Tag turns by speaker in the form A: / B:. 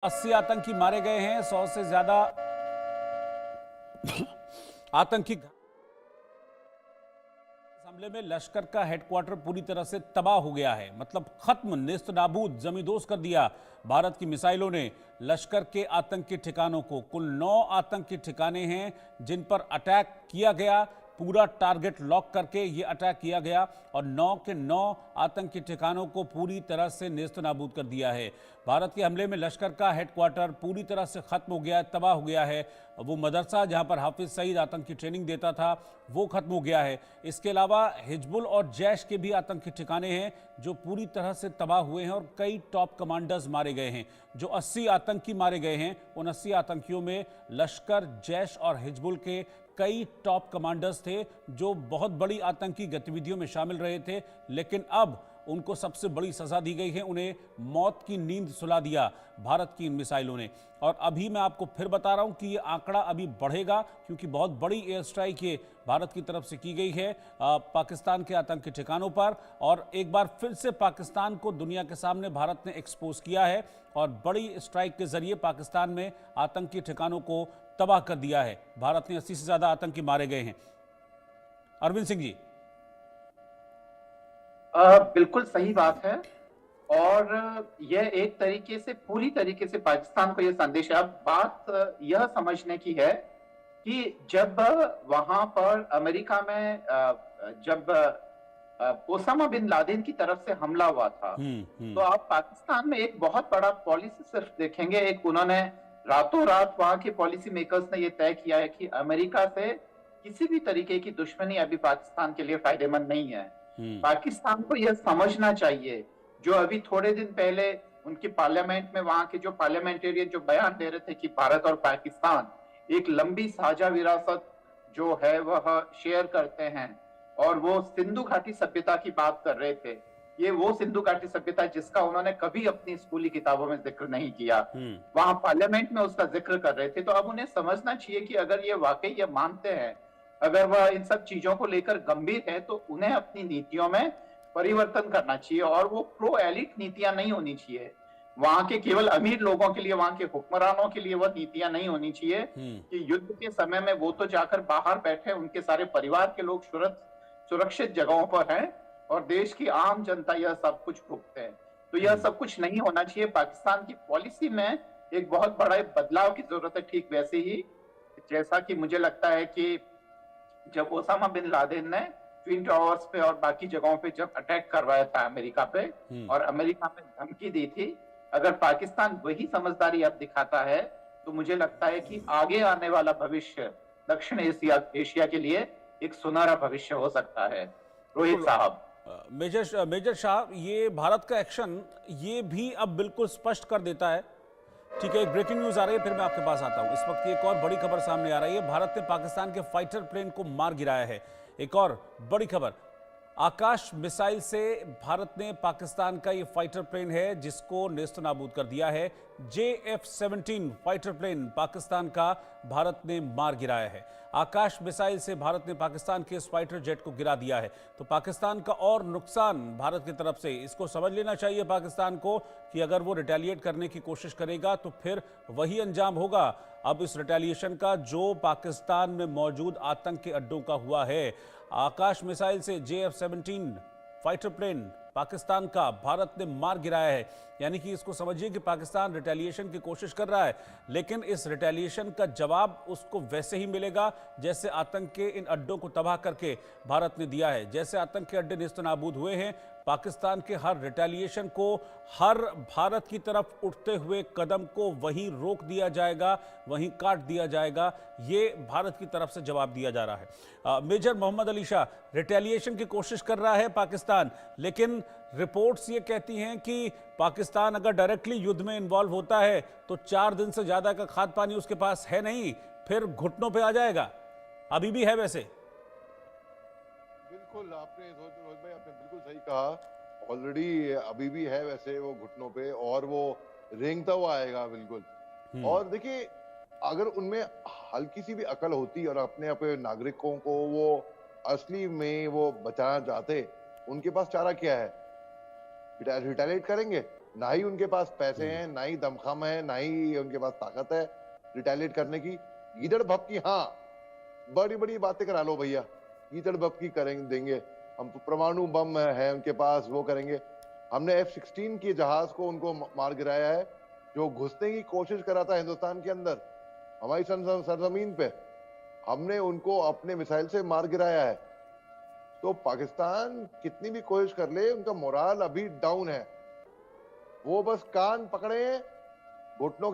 A: 80 आतंकी मारे गए हैं। 100 से ज्यादा आतंकी इस हमले में लश्कर का हेडक्वार्टर पूरी तरह से तबाह हो गया है। मतलब खत्म, नेस्त नाबूद, जमींदोज कर दिया भारत की मिसाइलों ने लश्कर के आतंकी ठिकानों को। कुल 9 आतंकी ठिकाने हैं जिन पर अटैक किया गया। पूरा टारगेट लॉक करके ये अटैक किया गया और 9 के 9 आतंकी ठिकानों को पूरी तरह से नेस्त नाबूद कर दिया है। भारत के हमले में लश्कर का हेडक्वार्टर पूरी तरह से खत्म हो गया है, तबाह हो गया है। वो मदरसा जहां पर हाफिज सईद आतंकी ट्रेनिंग देता था वो खत्म हो गया है। इसके अलावा हिजबुल और जैश के भी आतंकी ठिकाने हैं जो पूरी तरह से तबाह हुए हैं और कई टॉप कमांडर्स मारे गए हैं। जो 80 आतंकी मारे गए हैं उन 80 आतंकियों में लश्कर, जैश और हिजबुल के कई टॉप कमांडर्स थे जो बहुत बड़ी आतंकी गतिविधियों में शामिल रहे थे। लेकिन अब उनको सबसे बड़ी सजा दी गई है, उन्हें मौत की नींद सुला दिया भारत की इन मिसाइलों ने। और अभी मैं आपको फिर बता रहा हूं कि ये आंकड़ा अभी बढ़ेगा क्योंकि बहुत बड़ी एयर स्ट्राइक ये भारत की तरफ से की गई है पाकिस्तान के आतंकी ठिकानों पर। और एक बार फिर से पाकिस्तान को दुनिया के सामने भारत ने एक्सपोज किया है और बड़ी स्ट्राइक के जरिए पाकिस्तान में आतंकी ठिकानों को तबाह कर दिया है। भारत ने 80 से ज्यादा आतंकी मारे गए हैं। अरविंद सिंह जी।
B: बिल्कुल सही बात है। और यह एक तरीके से पूरी तरीके से पाकिस्तान को यह संदेश है। अब बात यह समझने की है कि जब वहां पर अमेरिका में जब ओसामा बिन लादेन की तरफ से हमला हुआ था, तो आप पाकिस्तान में एक बहुत बड़ा पॉलिसी सिर्फ देखेंगे। एक उन्होंने रातों रात वहां के पॉलिसी मेकर्स ने यह तय किया है कि अमेरिका से किसी भी तरीके की दुश्मनी अभी पाकिस्तान के लिए फायदेमंद नहीं है। पाकिस्तान को यह समझना चाहिए, जो अभी थोड़े दिन पहले उनकी पार्लियामेंट में वहां के जो पार्लियामेंटेरियन जो बयान दे रहे थे कि भारत और पाकिस्तान एक लंबी साझा विरासत जो है वह शेयर करते हैं, और वो सिंधु घाटी सभ्यता की बात कर रहे थे। ये वो सिंधु घाटी सभ्यता जिसका उन्होंने कभी अपनी स्कूली किताबों में जिक्र नहीं किया, वहां पार्लियामेंट में उसका जिक्र कर रहे थे। तो अब उन्हें समझना चाहिए कि अगर ये वाकई ये मानते हैं, अगर वह इन सब चीजों को लेकर गंभीर है, तो उन्हें अपनी नीतियों में परिवर्तन करना चाहिए। और वो प्रो एलिट नीतियां नहीं होनी चाहिए, वहां के केवल अमीर लोगों के लिए, वहां के हुक्मरानों के लिए वह नीतियां नहीं होनी चाहिए कि युद्ध के समय में वो तो जाकर बाहर बैठे, उनके सारे परिवार के लोग सुरक्षित जगहों पर हैं और देश की आम जनता यह सब कुछ भुगते हैं। तो यह सब कुछ नहीं होना चाहिए। पाकिस्तान की पॉलिसी में एक बहुत बड़ा बदलाव की जरूरत है। ठीक वैसे ही जैसा कि मुझे लगता है कि जब ओसामा बिन लादेन ने ट्विन टावर्स पे और बाकी जगहों पे जब अटैक करवाया था अमेरिका पे और अमेरिका में धमकी दी थी, अगर पाकिस्तान वही समझदारी अब दिखाता है तो मुझे लगता है कि आगे आने वाला भविष्य दक्षिण एशिया के लिए एक सुनहरा भविष्य हो सकता है। रोहित साहब,
A: मेजर शाह, ये भारत का एक्शन ये भी अब बिल्कुल स्पष्ट कर देता है। ठीक है, एक ब्रेकिंग न्यूज आ रही है, फिर मैं आपके पास आता हूं। इस वक्त की एक और बड़ी खबर सामने आ रही है। भारत ने पाकिस्तान के फाइटर प्लेन को मार गिराया है। एक और बड़ी खबर, आकाश मिसाइल से भारत ने पाकिस्तान का ये फाइटर प्लेन है जिसको नेस्त नाबूद कर दिया है। JF-17 फाइटर प्लेन पाकिस्तान का भारत ने मार गिराया है। आकाश मिसाइल से भारत ने पाकिस्तान के इस फाइटर जेट को गिरा दिया है। तो पाकिस्तान का और नुकसान भारत की तरफ से, इसको समझ लेना चाहिए पाकिस्तान को कि अगर वो रिटेलिएट करने की कोशिश करेगा तो फिर वही अंजाम होगा अब इस रिटेलिएशन का जो पाकिस्तान में मौजूद आतंक के अड्डों का हुआ है। आकाश मिसाइल से JF-17 फाइटर प्लेन पाकिस्तान का भारत ने मार गिराया है। यानी कि इसको समझिए कि पाकिस्तान रिटेलिएशन की कोशिश कर रहा है, लेकिन इस रिटेलिएशन का जवाब उसको वैसे ही मिलेगा जैसे आतंक के इन अड्डों को तबाह करके भारत ने दिया है। जैसे आतंक के अड्डे नेस्तनाबूद हुए हैं, पाकिस्तान के हर रिटेलिएशन को, हर भारत की तरफ उठते हुए कदम को वहीं रोक दिया जाएगा, वहीं काट दिया जाएगा। ये भारत की तरफ से जवाब दिया जा रहा है। मेजर मोहम्मद अली शाह, रिटेलिएशन की कोशिश कर रहा है पाकिस्तान, लेकिन रिपोर्ट्स ये कहती हैं कि पाकिस्तान अगर डायरेक्टली युद्ध में इन्वॉल्व होता है तो 4 दिन से ज्यादा का खाद्य पानी उसके पास है नहीं, फिर घुटनों पे आ जाएगा। अभी भी है वैसे?
C: बिल्कुल, आपने रोहित भाई आपने बिल्कुल सही कहा। ऑलरेडी अभी भी है वैसे वो घुटनों पे, और वो रेंगता हुआ आएगा बिल्कुल। और देखिए, अगर उनमें हल्की सी भी अकल होती और अपने अपने नागरिकों को वो असली में वो बचाना चाहते, उनके पास चारा क्या है? रिटेलिएट करेंगे। ना ही उनके पास पैसे हैं, ना ही दमखम है, ना ही उनके पास ताकत है रिटेलिएट करने की। ईदड़ भपकी, हाँ, बड़ी बड़ी बातें करा लो भैया, ईदड़ भपकी करेंगे, देंगे हम, परमाणु बम है उनके पास, वो करेंगे। हमने F-16 के जहाज को उनको मार गिराया है, जो घुसने की कोशिश करा था हिंदुस्तान के अंदर, हमारी सरजमीन पे, हमने उनको अपने मिसाइल से मार गिराया है। तो पाकिस्तान कितनी भी कोशिश कर ले, उनका मोराल अभी डाउन है। वो बस कान पकड़े, घुटनों के